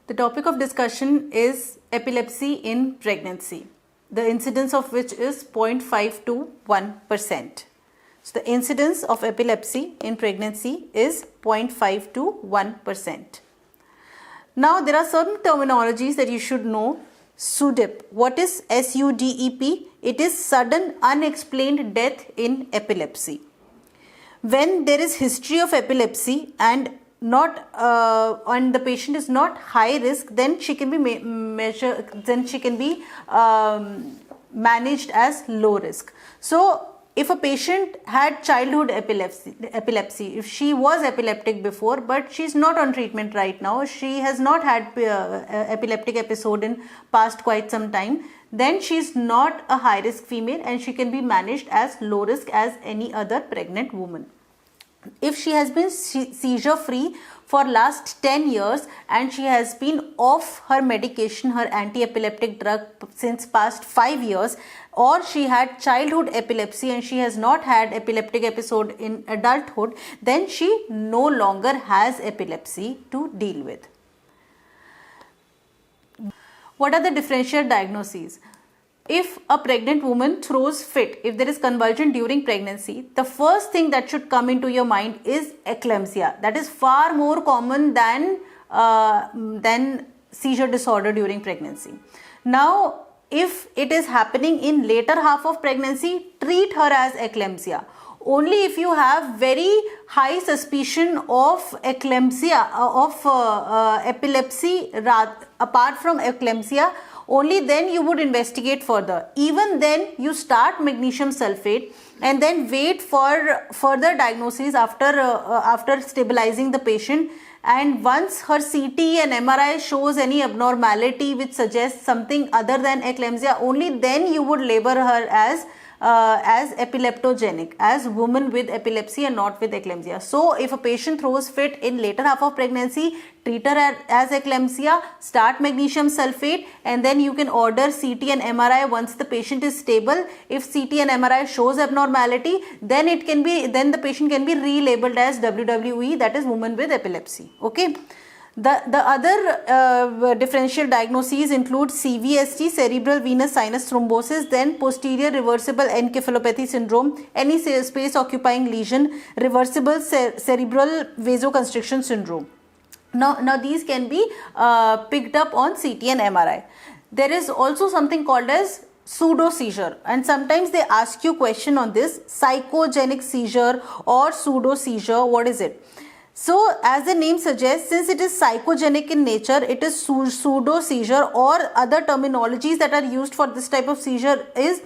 The topic of discussion is epilepsy in pregnancy, the incidence of which is 0.5 to 1%. So the incidence of epilepsy in pregnancy is 0.5 to 1%. Now there are certain terminologies that you should know. SUDEP. What is SUDEP? It is sudden unexplained death in epilepsy. When there is history of epilepsy and the patient is not high risk, then she can be managed as low risk. So if a patient had childhood epilepsy, if she was epileptic before but she is not on treatment right now, she has not had epileptic episode in past quite some time, then she is not a high risk female and she can be managed as low risk as any other pregnant woman. If she has been seizure free for last 10 years and she has been off her medication, her anti-epileptic drug, since past 5 years, or she had childhood epilepsy and she has not had epileptic episode in adulthood, then she no longer has epilepsy to deal with. What are the differential diagnoses? If a pregnant woman throws fit, if there is convulsion during pregnancy, the first thing that should come into your mind is eclampsia. That is far more common than seizure disorder during pregnancy. Now, if it is happening in later half of pregnancy, treat her as eclampsia. Only if you have very high suspicion of eclampsia, epilepsy, apart from eclampsia, only then you would investigate further. Even then, you start magnesium sulfate and then wait for further diagnosis after stabilizing the patient. And once her CT and MRI shows any abnormality which suggests something other than eclampsia, only then you would label her as epileptogenic, as woman with epilepsy and not with eclampsia. So if a patient throws fit in later half of pregnancy, treat her as eclampsia, start magnesium sulfate, and then you can order CT and MRI once the patient is stable. If CT and MRI shows abnormality, then the patient can be relabeled as WWE, that is woman with epilepsy. Okay. The other differential diagnoses include CVST, cerebral venous sinus thrombosis, then posterior reversible encephalopathy syndrome, any space occupying lesion, reversible cerebral vasoconstriction syndrome. Now these can be picked up on CT and MRI. There is also something called as pseudo seizure, and sometimes they ask you question on this: psychogenic seizure or pseudo seizure. What is it? So as the name suggests, since it is psychogenic in nature, it is pseudo seizure, or other terminologies that are used for this type of seizure is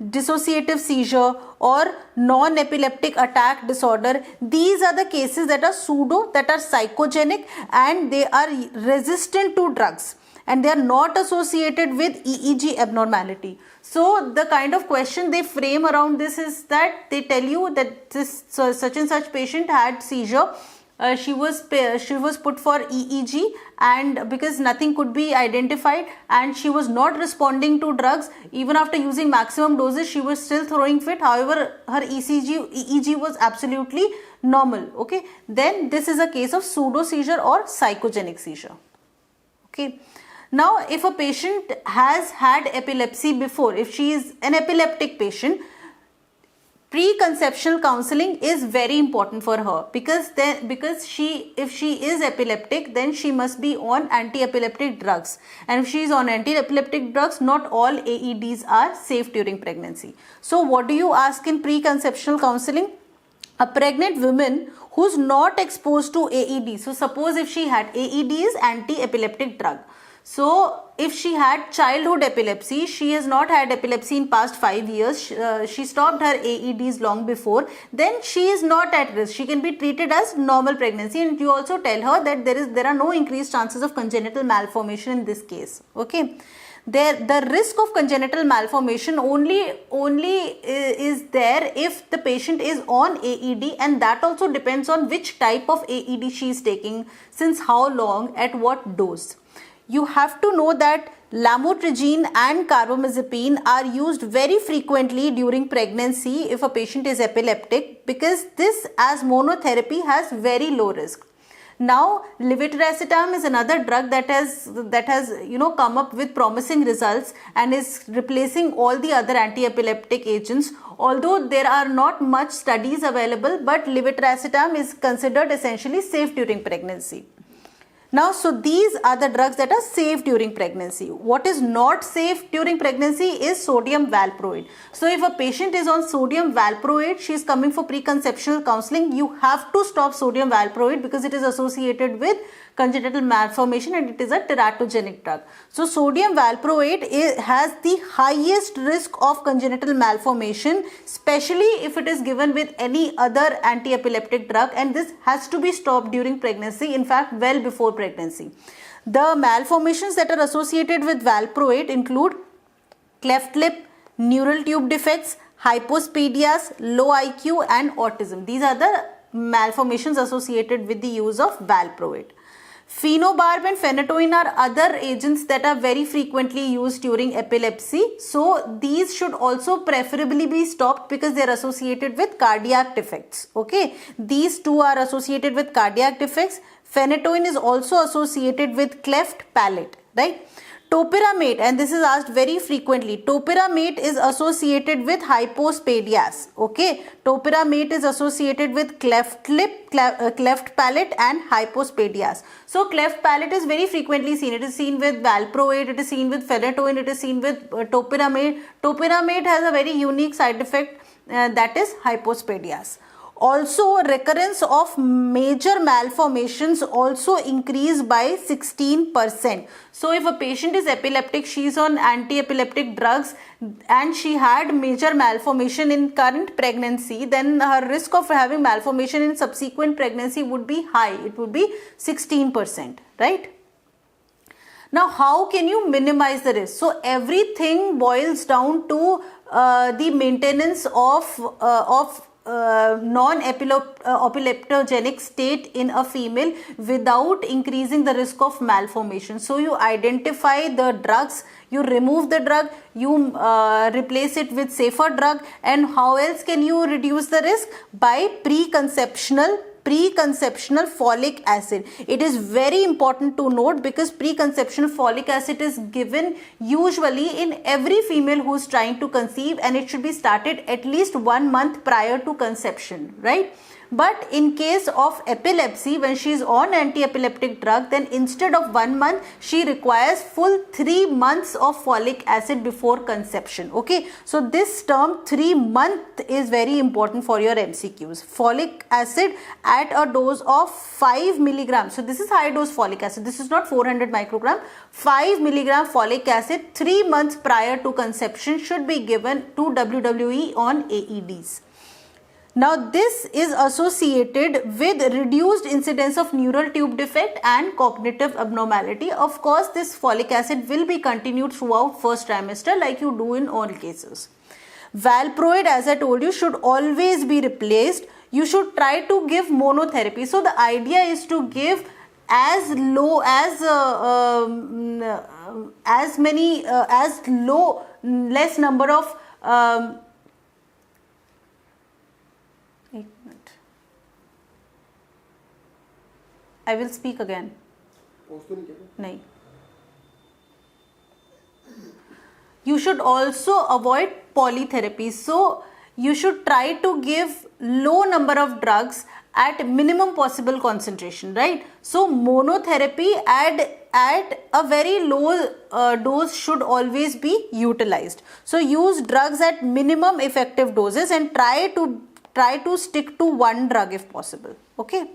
dissociative seizure or non-epileptic attack disorder. These are the cases that are pseudo, that are psychogenic, and they are resistant to drugs and they are not associated with EEG abnormality. So the kind of question they frame around this is that they tell you that this such and such patient had seizure. She was put for EEG, and because nothing could be identified and she was not responding to drugs, even after using maximum doses she was still throwing fit. However, her EEG was absolutely normal. Okay, then this is a case of pseudo seizure or psychogenic seizure. Okay. Now, if a patient has had epilepsy before, if she is an epileptic patient, preconceptional counseling is very important for her, because if she is epileptic, then she must be on anti-epileptic drugs, and if she is on anti-epileptic drugs, not all AEDs are safe during pregnancy. So what do you ask in preconceptional counseling? A pregnant woman who's not exposed to AED. So suppose if she had AED is anti-epileptic drug. So if she had childhood epilepsy, she has not had epilepsy in past 5 years, she stopped her AEDs long before, then she is not at risk. She can be treated as normal pregnancy, and you also tell her that there are no increased chances of congenital malformation in this case. Okay. The risk of congenital malformation only is there if the patient is on AED, and that also depends on which type of AED she is taking, since how long, at what dose. You have to know that lamotrigine and carbamazepine are used very frequently during pregnancy if a patient is epileptic, because this as monotherapy has very low risk. Now, levetiracetam is another drug that has come up with promising results and is replacing all the other anti-epileptic agents. Although there are not much studies available, but levetiracetam is considered essentially safe during pregnancy. Now, so these are the drugs that are safe during pregnancy. What is not safe during pregnancy is sodium valproate. So, if a patient is on sodium valproate, she is coming for preconceptional counseling, you have to stop sodium valproate because it is associated with congenital malformation and it is a teratogenic drug. So, sodium valproate has the highest risk of congenital malformation, especially if it is given with any other anti-epileptic drug, and this has to be stopped during pregnancy, in fact well before pregnancy. The malformations that are associated with valproate include cleft lip, neural tube defects, hypospadias, low IQ and autism. These are the malformations associated with the use of valproate. Phenobarb and phenytoin are other agents that are very frequently used during epilepsy. So these should also preferably be stopped because they are associated with cardiac defects. Okay, these two are associated with cardiac defects. Phenytoin is also associated with cleft palate, right? Topiramate, and this is asked very frequently, topiramate is associated with hypospadias. Okay, topiramate is associated with cleft lip, cleft palate and hypospadias. So cleft palate is very frequently seen. It is seen with valproate, it is seen with phenytoin, it is seen with topiramate. Topiramate has a very unique side effect that is hypospadias. Also, recurrence of major malformations also increase by 16%. So, if a patient is epileptic, she is on anti-epileptic drugs and she had major malformation in current pregnancy, then her risk of having malformation in subsequent pregnancy would be high. It would be 16%, right? Now, how can you minimize the risk? So, everything boils down to the maintenance of non-epileptogenic state in a female without increasing the risk of malformation. So you identify the drugs, you remove the drug, you replace it with safer drug, and how else can you reduce the risk? By preconceptional folic acid. It is very important to note because preconceptional folic acid is given usually in every female who is trying to conceive, and it should be started at least 1 month prior to conception, right? But in case of epilepsy, when she is on anti-epileptic drug, then instead of 1 month, she requires full 3 months of folic acid before conception. Okay, so this term 3 month is very important for your MCQs. Folic acid at a dose of 5 milligrams. So this is high dose folic acid. This is not 400 microgram. 5 milligram folic acid 3 months prior to conception should be given to WWE on AEDs. Now, this is associated with reduced incidence of neural tube defect and cognitive abnormality. Of course, this folic acid will be continued throughout first trimester like you do in all cases. Valproate, as I told you, should always be replaced. You should try to give monotherapy. So, the idea is to give as low as less number of I will speak again. No. You should also avoid polytherapy. So, you should try to give low number of drugs at minimum possible concentration, right? So, monotherapy at a very low dose should always be utilized. So, use drugs at minimum effective doses and try to stick to one drug if possible. Okay.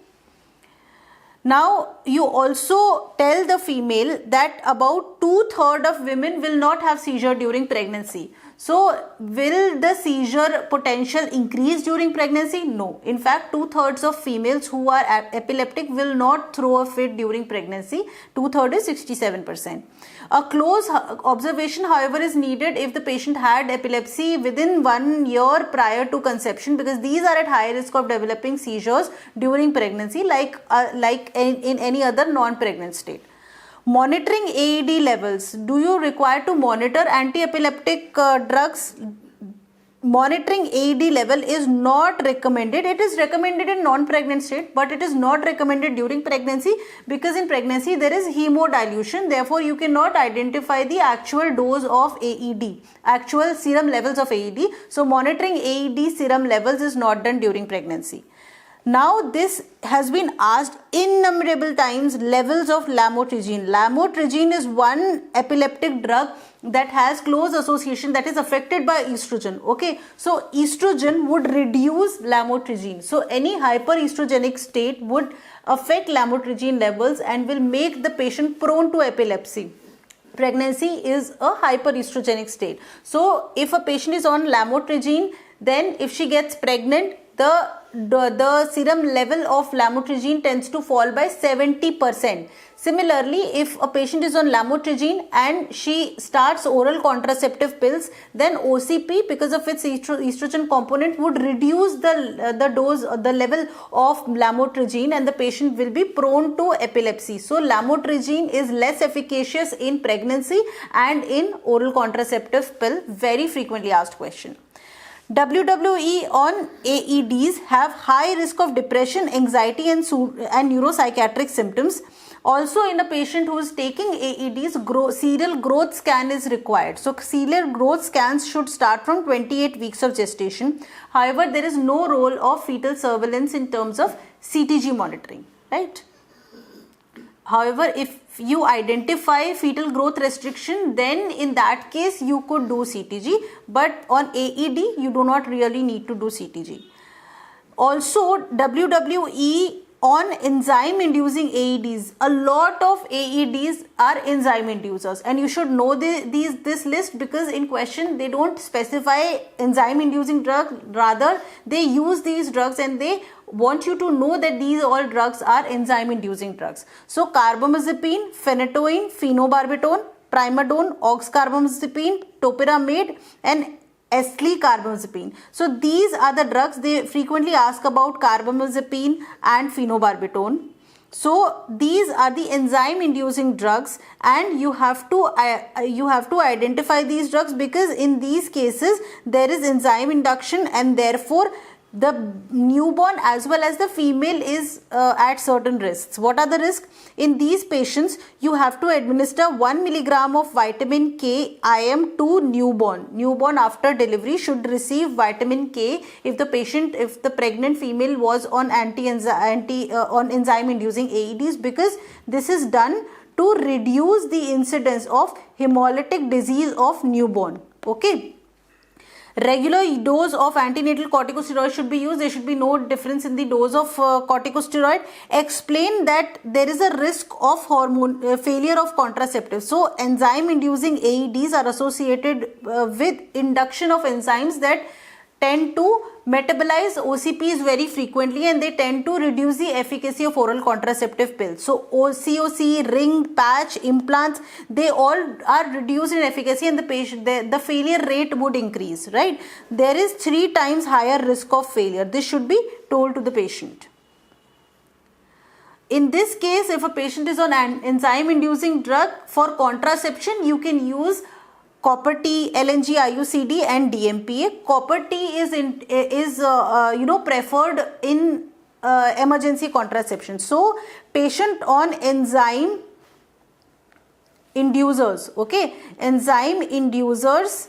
Now, you also tell the female that about 2/3 of women will not have seizure during pregnancy. So, will the seizure potential increase during pregnancy? No. In fact, 2/3 of females who are epileptic will not throw a fit during pregnancy. 2/3 is 67%. A close observation, however, is needed if the patient had epilepsy within 1 year prior to conception, because these are at high risk of developing seizures during pregnancy like in any other non-pregnant state. Monitoring AED levels. Do you require to monitor anti-epileptic drugs? monitoring AED level is not recommended. It is recommended in non-pregnant state, but it is not recommended during pregnancy, because in pregnancy there is hemodilution. Therefore, you cannot identify the actual dose of AED, actual serum levels of AED. So, monitoring AED serum levels is not done during pregnancy. Now, this has been asked innumerable times, levels of lamotrigine. Lamotrigine is one epileptic drug that has close association, that is affected by estrogen. Okay, so estrogen would reduce lamotrigine. So, any hyperestrogenic state would affect lamotrigine levels and will make the patient prone to epilepsy. Pregnancy is a hyperestrogenic state. So, if a patient is on lamotrigine, then if she gets pregnant, the serum level of lamotrigine tends to fall by 70%. Similarly, if a patient is on lamotrigine and she starts oral contraceptive pills, then OCP, because of its estrogen component, would reduce the dose, the level of lamotrigine, and the patient will be prone to epilepsy. So, lamotrigine is less efficacious in pregnancy and in oral contraceptive pill. Very frequently asked question. WWE on AEDs have high risk of depression, anxiety and neuropsychiatric symptoms. Also, in a patient who is taking AEDs, serial growth scan is required. So, serial growth scans should start from 28 weeks of gestation. However, there is no role of fetal surveillance in terms of CTG monitoring, right? However, if you identify fetal growth restriction, then in that case you could do CTG, but on AED you do not really need to do CTG. Also, WWE on enzyme inducing AEDs. A lot of AEDs are enzyme inducers, and you should know this list, because in question they don't specify enzyme inducing drug, rather they use these drugs and they want you to know that these all drugs are enzyme inducing drugs. So, carbamazepine, phenytoin, phenobarbital, primidone, oxcarbamazepine, topiramate and eslicarbamazepine. So, these are the drugs. They frequently ask about carbamazepine and phenobarbital. So, these are the enzyme inducing drugs, and you have to identify these drugs, because in these cases there is enzyme induction, and therefore the newborn as well as the female is at certain risks. What are the risks? In these patients, you have to administer 1 milligram of vitamin K IM to newborn. Newborn after delivery should receive vitamin K if the pregnant female was on on enzyme inducing AEDs, because this is done to reduce the incidence of hemolytic disease of newborn. Okay. Regular dose of antenatal corticosteroid should be used. There should be no difference in the dose of corticosteroid. Explain that there is a risk of hormone failure of contraceptives. So, enzyme inducing AEDs are associated with induction of enzymes that tend to metabolize OCPs very frequently, and they tend to reduce the efficacy of oral contraceptive pills. So, COC, ring, patch, implants, they all are reduced in efficacy, and the failure rate would increase, right? There is 3 times higher risk of failure. This should be told to the patient. In this case, if a patient is on an enzyme inducing drug for contraception, you can use copper T, LNG, IUCD and DMPA. Copper T is preferred in emergency contraception. So, patient on enzyme inducers, okay, enzyme inducers,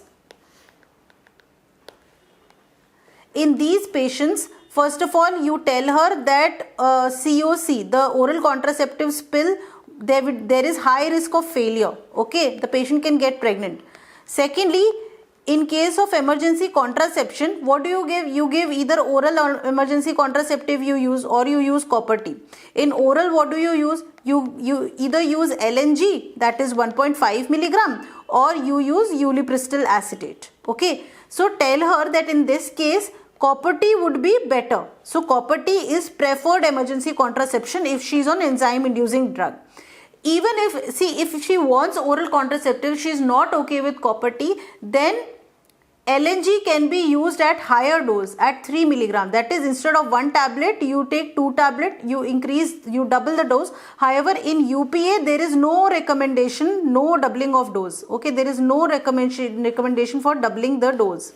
in these patients, first of all, you tell her that COC, the oral contraceptives pill, there is high risk of failure, okay, the patient can get pregnant. Secondly, in case of emergency contraception, what do you give? You give either oral or emergency contraceptive you use, or you use copper T. In oral, what do you use? You either use LNG, that is 1.5 milligram, or you use ulipristal acetate. Okay. So, tell her that in this case, copper T would be better. So, copper T is preferred emergency contraception if she is on enzyme inducing drug. Even if she wants oral contraceptive, she is not okay with copper T, then LNG can be used at higher dose, at 3 milligram. That is, instead of 1 tablet, you take 2 tablet, you double the dose. However, in UPA, there is no recommendation, no doubling of dose. Okay, there is no recommendation for doubling the dose.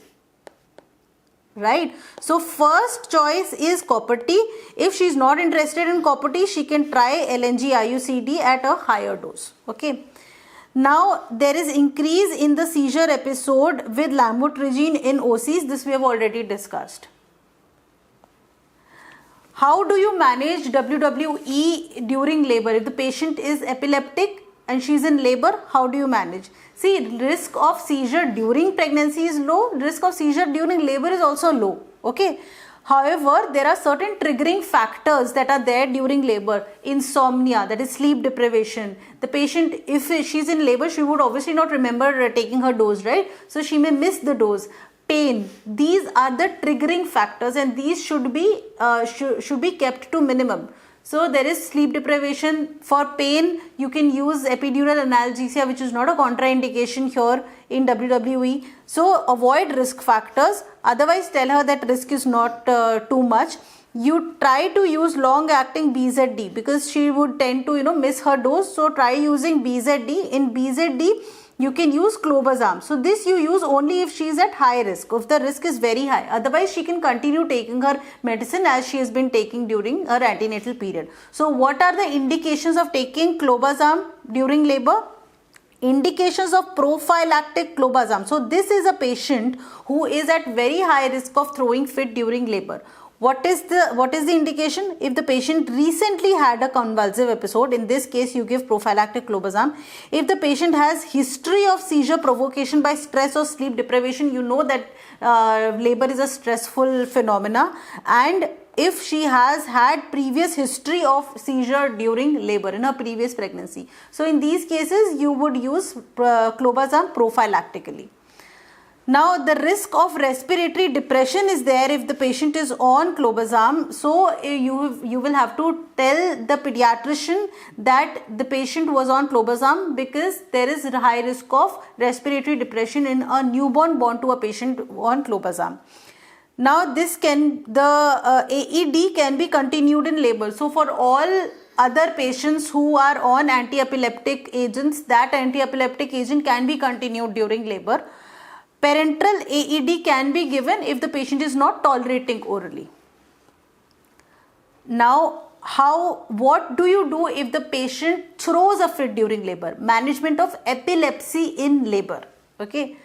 right? So first choice is copper T. If she is not interested in copper T, she can try LNG IUCD at a higher dose. Okay. Now there is increase in the seizure episode with lamotrigine in OCs. This we have already discussed. How do you manage WWE during labor? If the patient is epileptic and she is in labor, how do you manage? See, risk of seizure during pregnancy is low, risk of seizure during labor is also low. Okay. However, there are certain triggering factors that are there during labor. Insomnia, that is sleep deprivation. The patient, if she's in labor, she would obviously not remember taking her dose, right? So she may miss the dose. Pain, these are the triggering factors, and these should be kept to minimum. So there is sleep deprivation. For pain, you can use epidural analgesia, which is not a contraindication here in WWE. So avoid risk factors. Otherwise, tell her that risk is not too much. You try to use long acting BZD because she would tend to miss her dose. So try using BZD. In BZD, you can use clobazam. So this you use only if she is at high risk, if the risk is very high. Otherwise, she can continue taking her medicine as she has been taking during her antenatal period. So what are the indications of taking clobazam during labor? Indications of prophylactic clobazam. So this is a patient who is at very high risk of throwing fit during labor. What is the indication? If the patient recently had a convulsive episode, in this case you give prophylactic clobazam. If the patient has history of seizure provocation by stress or sleep deprivation, you know that labor is a stressful phenomena, and if she has had previous history of seizure during labor in her previous pregnancy. So in these cases you would use clobazam prophylactically. Now the risk of respiratory depression is there if the patient is on clobazam. So you will have to tell the pediatrician that the patient was on clobazam because there is a high risk of respiratory depression in a newborn born to a patient on clobazam. Now the AED can be continued in labor. So for all other patients who are on anti-epileptic agents, that anti-epileptic agent can be continued during labor. Parenteral AED can be given if the patient is not tolerating orally. Now, what do you do if the patient throws a fit during labor? Management of epilepsy in labor. Okay.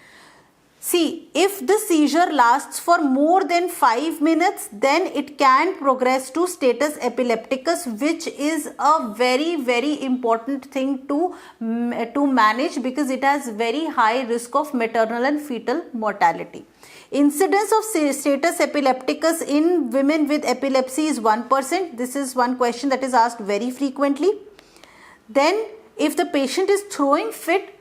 See, if the seizure lasts for more than 5 minutes, then it can progress to status epilepticus, which is a very, very important thing to manage because it has very high risk of maternal and fetal mortality. Incidence of status epilepticus in women with epilepsy is 1%. This is one question that is asked very frequently. Then, if the patient is throwing fit,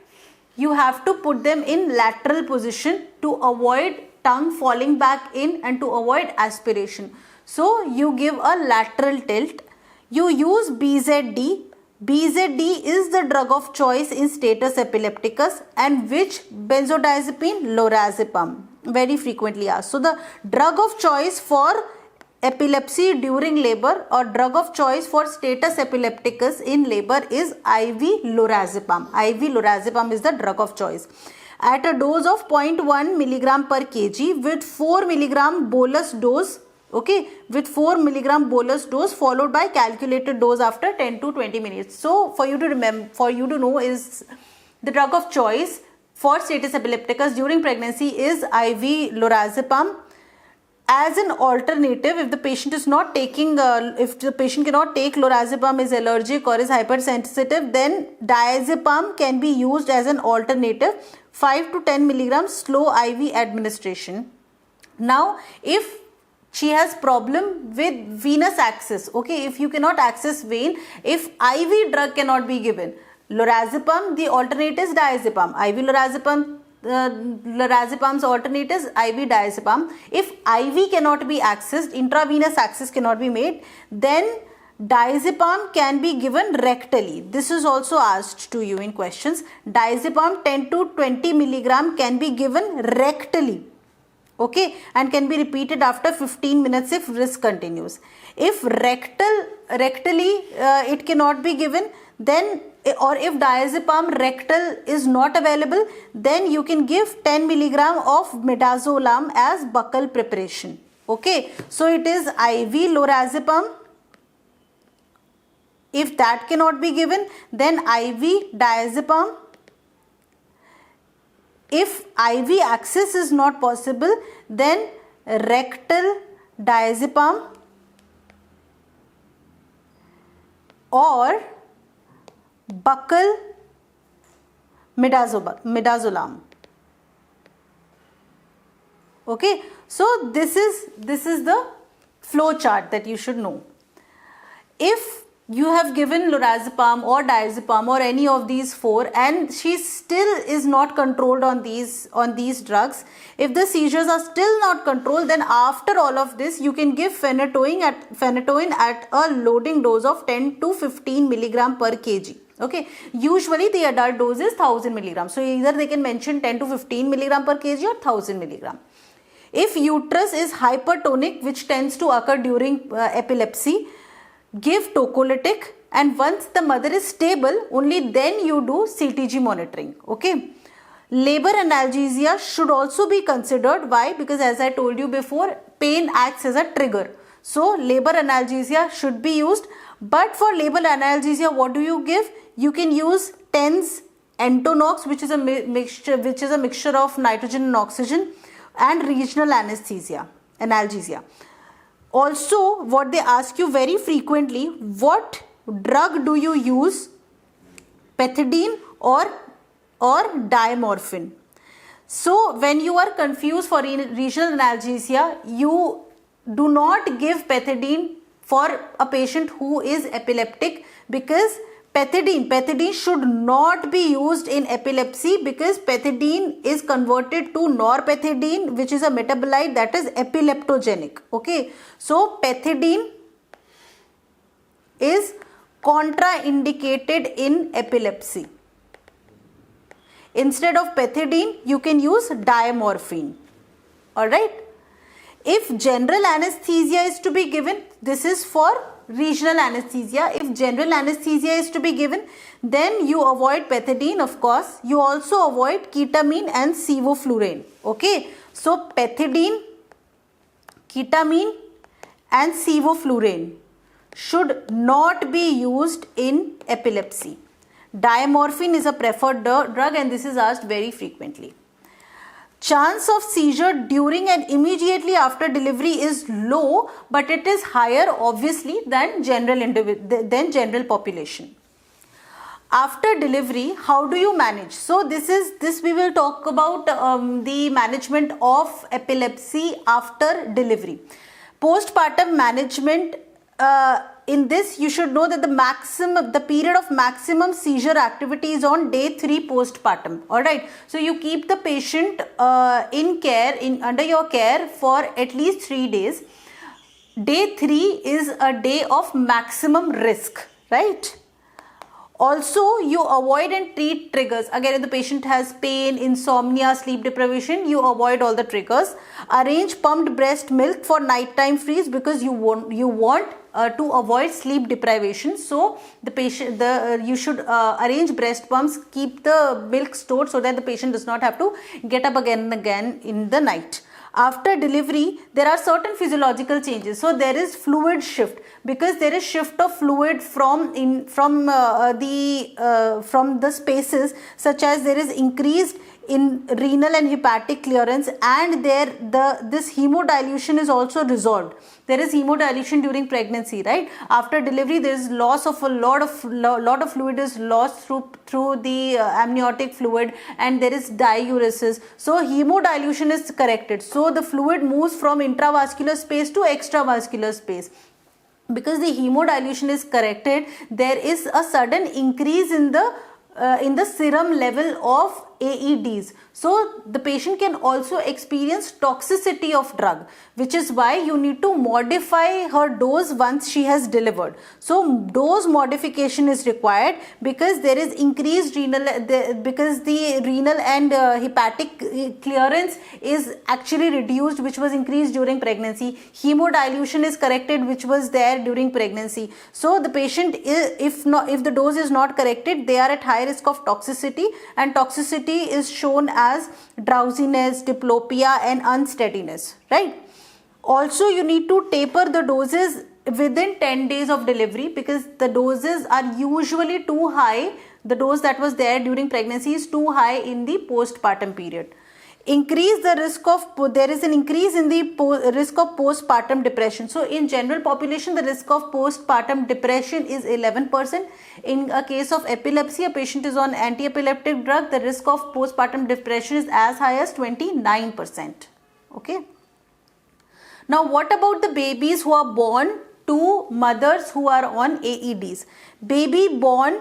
you have to put them in lateral position to avoid tongue falling back in and to avoid aspiration. So you give a lateral tilt. You use BZD. BZD is the drug of choice in status epilepticus, and which benzodiazepine? Lorazepam. Very frequently asked. So the drug of choice for epilepsy during labor or drug of choice for status epilepticus in labor is IV lorazepam. IV lorazepam is the drug of choice. At a dose of 0.1 milligram per kg with 4 milligram bolus dose, okay, with 4 milligram bolus dose followed by calculated dose after 10 to 20 minutes. So for you to know is the drug of choice for status epilepticus during pregnancy is IV lorazepam. As an alternative, if the patient is not taking, if the patient cannot take lorazepam, is allergic or is hypersensitive, then diazepam can be used as an alternative, 5 to 10 milligrams slow IV administration. Now, if she has problem with venous access, okay, if you cannot access vein, if IV drug cannot be given, lorazepam, the alternate is diazepam, IV lorazepam. Lorazepam's alternate is IV diazepam. If IV cannot be accessed, intravenous access cannot be made, then diazepam can be given rectally. This is also asked to you in questions. Diazepam 10 to 20 milligram can be given rectally, okay, and can be repeated after 15 minutes if risk continues. If rectally it cannot be given, then or if diazepam rectal is not available, then you can give 10 milligram of midazolam as buccal preparation. Okay, so it is IV lorazepam. If that cannot be given, then IV diazepam. If IV access is not possible, then rectal diazepam or buccal midazolam. Okay, so this is the flow chart that you should know. If you have given lorazepam or diazepam or any of these four and she still is not controlled on these drugs, if the seizures are still not controlled, then after all of this you can give phenytoin at a loading dose of 10 to 15 milligram per kg. Okay, usually the adult dose is 1000 milligram, so either they can mention 10 to 15 milligram per kg or 1000 milligram. If uterus is hypertonic, which tends to occur during epilepsy, give tocolytic, and once the mother is stable, only then you do CTG monitoring. Okay. Labor analgesia should also be considered. Why? Because as I told you before, pain acts as a trigger. So labor analgesia should be used. But for labor analgesia, what do you give? You can use TENS Entonox, which is a mixture of nitrogen and oxygen, and regional analgesia. Also, what they ask you very frequently, what drug do you use? Pethidine or diamorphine. So when you are confused for regional analgesia, you do not give pethidine for a patient who is epileptic, because pethidine should not be used in epilepsy, because pethidine is converted to norpethidine, which is a metabolite that is epileptogenic. Okay, so pethidine is contraindicated in epilepsy. Instead of pethidine, you can use diamorphine. Alright. If general anesthesia is to be given, this is for regional anesthesia. If general anesthesia is to be given, then you avoid pethidine, of course. You also avoid ketamine and sevoflurane. Okay. So pethidine, ketamine and sevoflurane should not be used in epilepsy. Diamorphine is a preferred drug, and this is asked very frequently. Chance of seizure during and immediately after delivery is low, but it is higher obviously than general population. After delivery, how do you manage? So this we will talk about the management of epilepsy after delivery. Postpartum management, in this you should know that the period of maximum seizure activity is on day 3 postpartum. Alright, so you keep the patient under your care for at least 3 days. Day 3 is a day of maximum risk, right? Also, you avoid and treat triggers. Again, if the patient has pain, insomnia, sleep deprivation, you avoid all the triggers. Arrange pumped breast milk for nighttime freeze, because you want to avoid sleep deprivation. So you should arrange breast pumps, keep the milk stored so that the patient does not have to get up again and again in the night. After delivery, there are certain physiological changes. So there is fluid shift, because there is shift of fluid from the spaces, such as there is increased in renal and hepatic clearance, and this hemodilution is also resolved. There is hemodilution during pregnancy, right? After delivery, there is loss of a lot of fluid is lost through the amniotic fluid, and there is diuresis. So hemodilution is corrected. So the fluid moves from intravascular space to extravascular space. Because the hemodilution is corrected, there is a sudden increase in the in the serum level of AEDs. So the patient can also experience toxicity of drug, which is why you need to modify her dose once she has delivered. So dose modification is required because there is increased because the renal and hepatic clearance is actually reduced, which was increased during pregnancy. Hemodilution is corrected, which was there during pregnancy. So the patient if the dose is not corrected, they are at high risk of toxicity, and toxicity is shown as drowsiness, diplopia and unsteadiness, right? Also, you need to taper the doses within 10 days of delivery because the doses are usually too high. The dose that was there during pregnancy is too high in the postpartum period. Increase the risk of, there is an increase in the risk of postpartum depression. So in general population, the risk of postpartum depression is 11%. In a case of epilepsy, a patient is on anti-epileptic drug, the risk of postpartum depression is as high as 29%. Okay. Now what about the babies who are born to mothers who are on AEDs? Baby born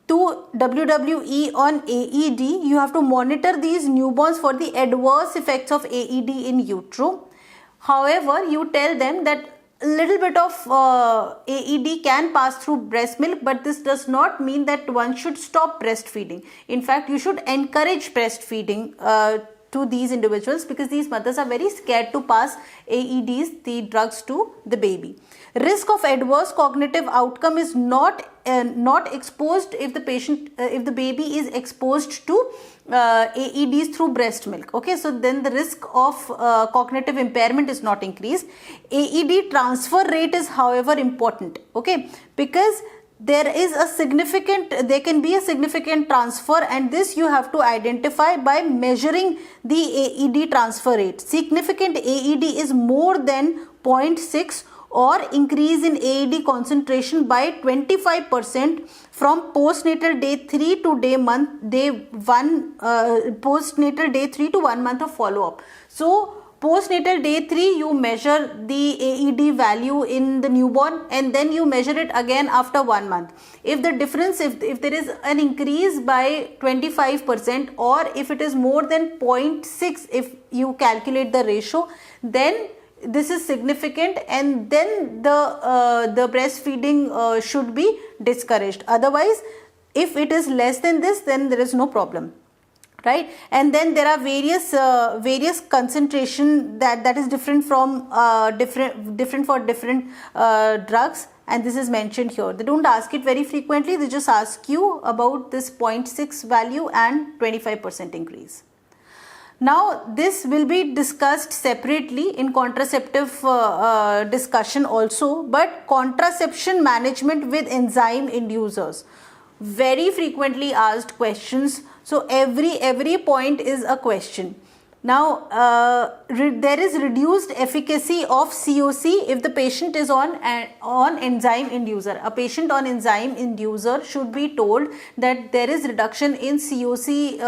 to WWE on AED, you have to monitor these newborns for the adverse effects of AED in utero. However, you tell them that a little bit of AED can pass through breast milk, but this does not mean that one should stop breastfeeding. In fact, you should encourage breastfeeding to these individuals because these mothers are very scared to pass AEDs, the drugs, to the baby. Risk of adverse cognitive outcome is not exposed if the patient if the baby is exposed to AEDs through breast milk. Okay, so then the risk of cognitive impairment is not increased. AED transfer rate is however important, okay, because there can be a significant transfer, and this you have to identify by measuring the AED transfer rate. Significant AED is more than 0.6 or increase in AED concentration by 25% from postnatal day 3 to day 1 postnatal day 3 to 1 month of follow-up. So postnatal day 3 you measure the AED value in the newborn, and then you measure it again after 1 month. If the difference, if there is an increase by 25% or if it is more than 0.6, if you calculate the ratio, then this is significant, and then the breastfeeding should be discouraged. Otherwise, if it is less than this, then there is no problem, right? And then there are various concentration that is different from different for different drugs, and this is mentioned here. They don't ask it very frequently, they just ask you about this 0.6 value and 25% increase. Now this will be discussed separately in contraceptive discussion also, but contraception management with enzyme inducers, very frequently asked questions. So every point is a question. Now there is reduced efficacy of COC if the patient is on enzyme inducer. A patient on enzyme inducer should be told that there is reduction in COC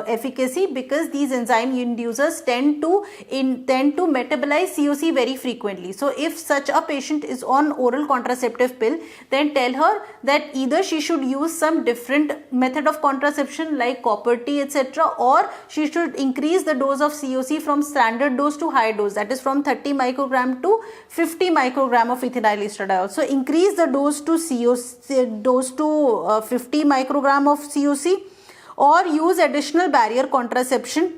efficacy because these enzyme inducers tend to metabolize COC very frequently. So if such a patient is on oral contraceptive pill, then tell her that either she should use some different method of contraception like copper T, etc., or she should increase the dose of COC from standard dose to high dose, that is from 30 microgram to 50 microgram of ethinyl estradiol. So increase the dose to 50 microgram of COC, or use additional barrier contraception.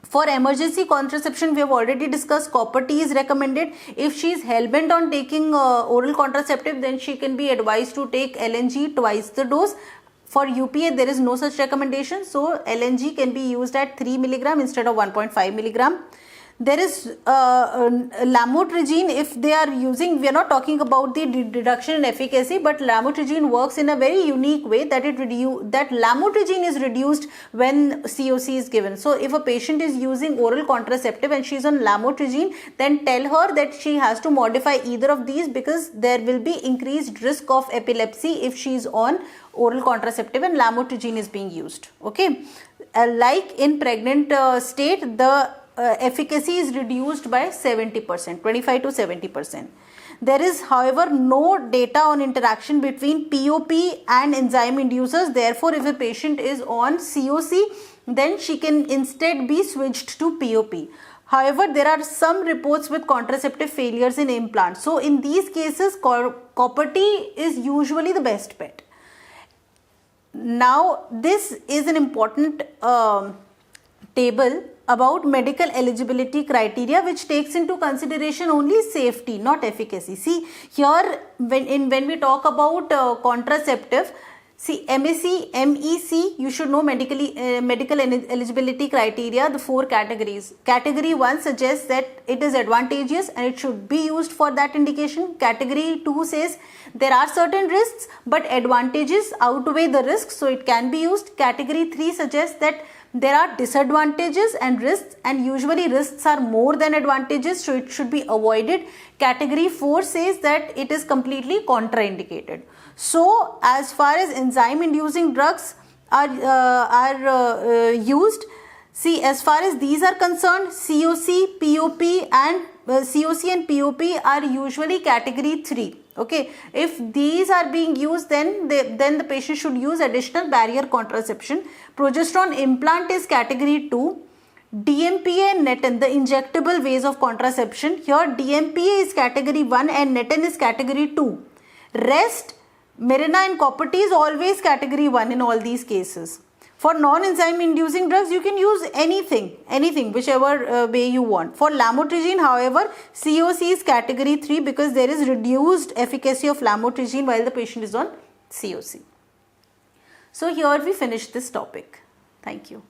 For emergency contraception, we have already discussed copper T is recommended. If she is hellbent on taking oral contraceptive, then she can be advised to take LNG twice the dose. For UPA, there is no such recommendation, so LNG can be used at 3 mg instead of 1.5 mg. There is lamotrigine, if they are using, we are not talking about the reduction in efficacy, but lamotrigine works in a very unique way that lamotrigine is reduced when COC is given. So if a patient is using oral contraceptive and she is on lamotrigine, then tell her that she has to modify either of these because there will be increased risk of epilepsy if she is on oral contraceptive and lamotrigine is being used. Okay, like in pregnant state, the efficacy is reduced by 70%, 25 to 70%. There is, however, no data on interaction between POP and enzyme inducers. Therefore, if a patient is on COC, then she can instead be switched to POP. However, there are some reports with contraceptive failures in implants. So, in these cases, copper T is usually the best bet. Now, this is an important table about medical eligibility criteria, which takes into consideration only safety, not efficacy. See, here when we talk about contraceptive, see, MAC, MEC, you should know medical eligibility criteria, the 4 categories. Category 1 suggests that it is advantageous and it should be used for that indication. Category 2 says there are certain risks but advantages outweigh the risks, so it can be used. Category 3 suggests that there are disadvantages and risks, and usually risks are more than advantages, so it should be avoided. Category 4 says that it is completely contraindicated. So, as far as enzyme inducing drugs are used, see, as far as these are concerned, COC, POP and COC and POP are usually category 3. Okay, if these are being used, then the patient should use additional barrier contraception. Progesterone implant is category 2. DMPA and Netten, the injectable ways of contraception. Here DMPA is category 1 and Netten is category 2. Rest, Mirena and copper T is always category 1 in all these cases. For non-enzyme inducing drugs, you can use anything, whichever way you want. For lamotrigine, however, COC is category 3 because there is reduced efficacy of lamotrigine while the patient is on COC. So here we finish this topic. Thank you.